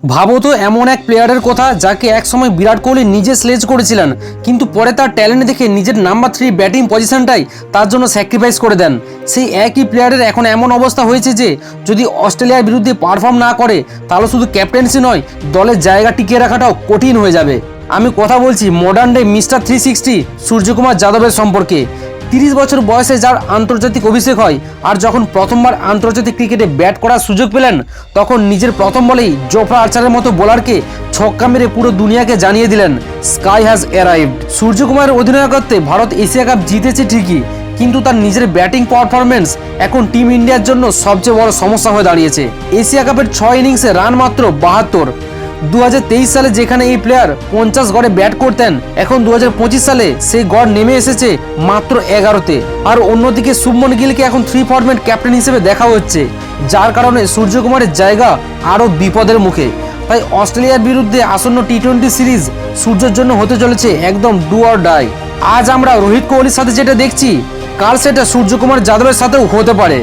ভাবো তো এমন এক প্লেয়ারের কথা যাকে একসময় বিরাট কোহলি নিজে স্লেজ করেছিলেন, কিন্তু পরে তার ট্যালেন্ট দেখে নিজের নাম্বার 3 ব্যাটিং পজিশনটাই তার জন্য স্যাক্রিফাইস করে দেন। সেই একই প্লেয়ারের এখন এমন অবস্থা হয়েছে যে যদি অস্ট্রেলিয়ার বিরুদ্ধে পারফর্ম না করে তাহলে শুধু ক্যাপ্টেন্সি নয়, দলের জায়গা টিকিয়ে রাখাটাও কঠিন হয়ে যাবে। আমি কথা বলছি মডার্ন ডে মিস্টার 360 সূর্যকুমার যাদবের সম্পর্কে। 30 বছর বয়সে যার আন্তর্জাতিক অভিষেক হয়, আর যখন প্রথমবার আন্তর্জাতিক ক্রিকেটে ব্যাট করার সুযোগ পেলেন তখন নিজের প্রথম বলেই জোফরা আর্চারের মতো বোলারকে ছক্কা মেরে পুরো দুনিয়াকে জানিয়ে দিলেন স্কাই হ্যাজ অ্যারাইভড। সূর্যকুমারের অধিনায়কত্বে ভারত এশিয়া কাপ জিতেছে ঠিকই, কিন্তু তার নিজের ব্যাটিং পারফরমেন্স এখন টিম ইন্ডিয়ার জন্য সবচেয়ে বড় সমস্যা হয়ে দাঁড়িয়েছে। এশিয়া কাপের 6 ইনিংসে রান মাত্র 72। 2023 সালে যেখানে এই প্লেয়ার 50 গড়ে ব্যাট করতেন, এখন 2025 সালে সেই গড় নেমে এসেছে মাত্র 11তে। আর অন্যদিকে শুভমন গিলকে এখন 3 ফরম্যাট ক্যাপ্টেন হিসেবে দেখা হচ্ছে, যার কারণে সূর্যকুমারের জায়গা আরও বিপদের মুখে। তাই অস্ট্রেলিয়ার বিরুদ্ধে আসন্ন টি20 সিরিজ সূর্যের জন্য হতে চলেছে একদম ডু অর ডাই। আজ আমরা রোহিত কোহলির সাথে যেটা দেখছি, কাল সেটা সূর্যকুমার যাদবের সাথেও হতে পারে।